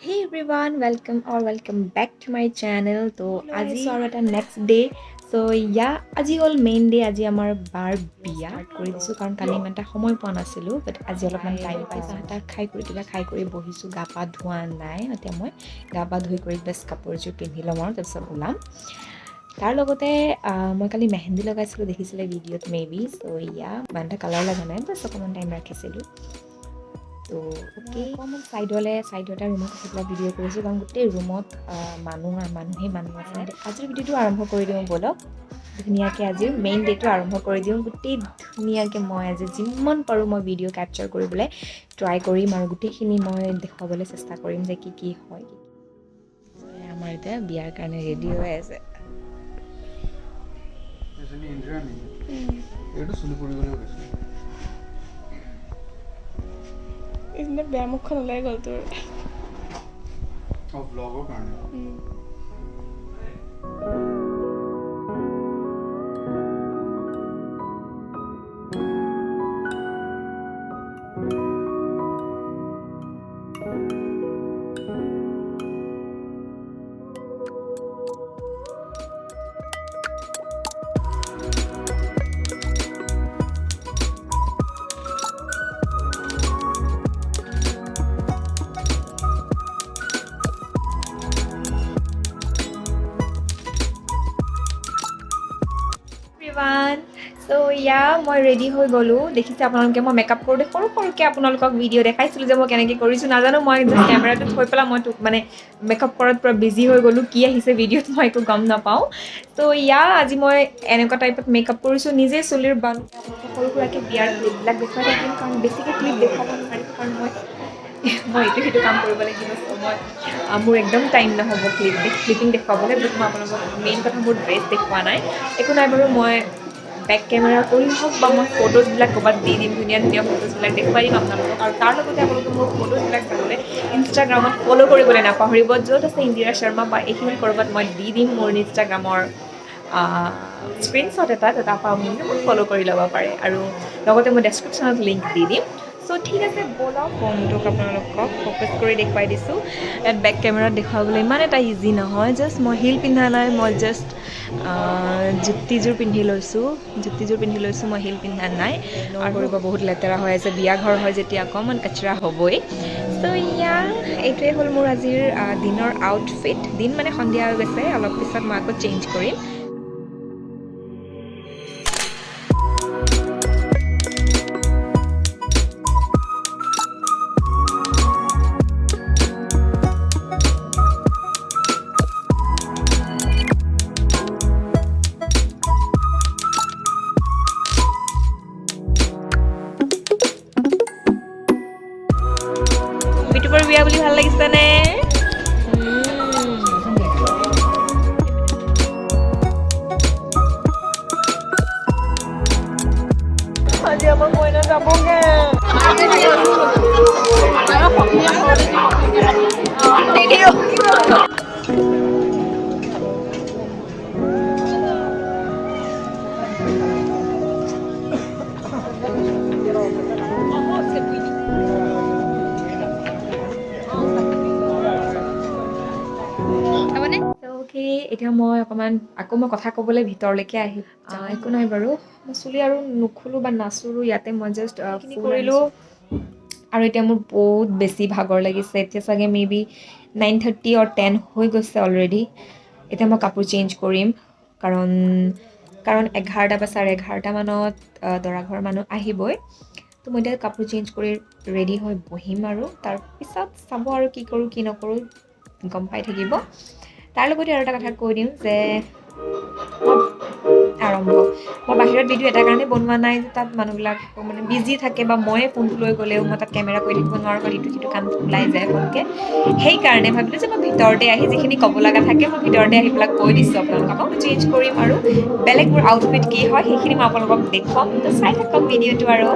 Hey everyone, welcome back to my channel. তো আজি আৰু এটা নেক্সট ডে সো আজি হ'ল মেইন ডে আজি আমাৰ বাৰ বিয়া কৰি দিছোঁ কাৰণ কালি ইমান এটা সময় পোৱা নাছিলোঁ বাট আজি অলপমান টাইম পাইছোঁ চাহ খাই কৰি বহিছোঁ গা পা ধোৱা নাই এতিয়া মই গা পা ধুই কৰি বেষ্ট কাপোৰযোৰ পিন্ধি ল'ম আৰু তাৰপিছত ওলাম তাৰ লগতে মই কালি মেহেন্দি লগাইছিলোঁ দেখিছিলে ভিডিঅ'ত মেবি চ' ইমান এটা কালাৰ লগা নাই বাছ অকণমান টাইম ৰাখিছিলোঁ তো অ'কে অকণমান ছাইডতে ৰুমত থাকি পেলাই ভিডিঅ' কৰিছোঁ কাৰণ গোটেই ৰুমত মানুহ আছে আজিৰ ভিডিঅ'টো আৰম্ভ কৰি দিওঁ ব'লক ধুনীয়াকৈ আজিৰ মেইন ডে'টো আৰম্ভ কৰি দিওঁ গোটেই ধুনীয়াকৈ মই আজি যিমান পাৰোঁ মই ভিডিঅ' কেপচাৰ কৰিবলৈ ট্ৰাই কৰিম আৰু গোটেইখিনি মই দেখুৱাবলৈ চেষ্টা কৰিম যে কি হয় আমাৰ এতিয়া বিয়াৰ কাৰণে ৰেডি হৈ আছে এইখিনি বেয়া মুখখন ওলাই গ'ল তোৰ ব্লগৰ কাৰণে চ' মই ৰেডি হৈ গ'লোঁ দেখিছে আপোনালোকে মই মেকআপ কৰোঁতে সৰুকৈ আপোনালোকক ভিডিঅ' দেখাইছিলোঁ যে মই কেনেকৈ কৰিছোঁ নাজানো মই জাষ্ট কেমেৰাটো থৈ পেলাই মই মানে মেকআপ কৰাত পূৰা বিজি হৈ গ'লোঁ কি আহিছে ভিডিঅ'ত মই একো গম নাপাওঁ ত' আজি মই এনেকুৱা টাইপত মেকআপ কৰিছোঁ নিজে চুলিৰ বান সৰু সুৰাকৈ বিয়াৰ ক্লিপবিলাক দেখুৱাই থাকিম কাৰণ বেছিকৈ ক্লিপ দেখুৱাব নোৱাৰিম কাৰণ মই এইটো সেইটো কাম কৰিব লাগিব চ' মোৰ একদম টাইম নহ'ব ক্লিপিং দেখুৱাবলৈ বাট মই আপোনালোকক মেইন কথা মোৰ ড্ৰেছ দেখুওৱা নাই একো নাই বাৰু মই বেক কেমেৰা কৰি হওক বা মই ফটোজবিলাক ক'ৰবাত দি দিম ধুনীয়া ফটোজবিলাক দেখুৱাই দিম আপোনালোকক আৰু তাৰ লগতে আপোনালোকে মোৰ ফটোজবিলাক চাবলৈ ইনষ্টাগ্ৰামত ফ'ল' কৰিবলৈ নাপাহৰিব য'ত আছে ইন্দিৰা শৰ্মা বা এইখিনি ক'ৰবাত মই দি দিম মোৰ ইনষ্টাগ্ৰামৰ স্ক্ৰীনশ্বট এটা তাৰপৰা আপোনালোকে মোক ফ'ল' কৰি ল'ব পাৰে আৰু লগতে মই ডেছক্ৰিপশ্যনত লিংক দি দিম চ' ঠিক আছে ব'লক ফোনটোক আপোনালোকক ফ'কাছ কৰি দেখুৱাই দিছোঁ ইয়াত বেক কেমেৰাত দেখুৱাবলৈ ইমান এটা ইজি নহয় জাষ্ট মই হিল পিন্ধা নাই মই জাষ্ট জুতিযোৰ পিন্ধি লৈছোঁ মই হিল পিন্ধা নাই আৰু কৰিব বহুত লেতেৰা হৈ আছে বিয়া ঘৰ হয় যেতিয়া অকণমান কচৰা হ'বই চ' এইটোৱে হ'ল মোৰ আজিৰ দিনৰ আউটফিট দিন মানে সন্ধিয়া হৈ গৈছে অলপ পিছত মই আকৌ চেঞ্জ কৰিম বিটুপৰ বিয়া বুলি ভাল লাগিছেনে আজি আমাৰ মইনা যাবগে এতিয়া মই অকণমান আকৌ মই কথা ক'বলৈ ভিতৰলৈকে আহি একো নাই বাৰু মই চুলি আৰু নুখুলোঁ বা নাচোৰো ইয়াতে মই জাষ্ট কৰিলোঁ আৰু এতিয়া মোৰ বহুত বেছি ভাগৰ লাগিছে এতিয়া চাগে মেবি 9:30 or 10 হৈ গৈছে অলৰেডি এতিয়া মই কাপোৰ চেঞ্জ কৰিম কাৰণ 11টা বা 11:30 মানত দৰা ঘৰৰ মানুহ আহিবই তো মই এতিয়া কাপোৰ চেঞ্জ কৰি ৰেডি হৈ বহিম আৰু তাৰপিছত চাব আৰু কি কৰোঁ কি নকৰোঁ গম পাই থাকিব তাৰ লগতে আৰু এটা কথা কৈ দিওঁ যে মই বাহিৰত ভিডিঅ' এটা কাৰণে বনোৱা নাই যে তাত মানুহবিলাক মানে বিজি থাকে বা ময়ে ফোনটো লৈ গ'লেও মই তাত কেমেৰা কৰি থাকিব নোৱাৰোঁ কাৰণ ইটো সিটো কাম ওলাই যায় ফোনকৈ সেইকাৰণে ভাবিলোঁ যে মই ভিতৰতে আহি যিখিনি ক'ব লগা থাকে মই ভিতৰতে আহি পেলাই কৈ দিছোঁ আপোনালোকক মই চেঞ্জ কৰিম আৰু বেলেগ মোৰ আউটফিট কি হয় সেইখিনি মই আপোনালোকক দেখুৱাম তো চাই থাকক ভিডিঅ'টো আৰু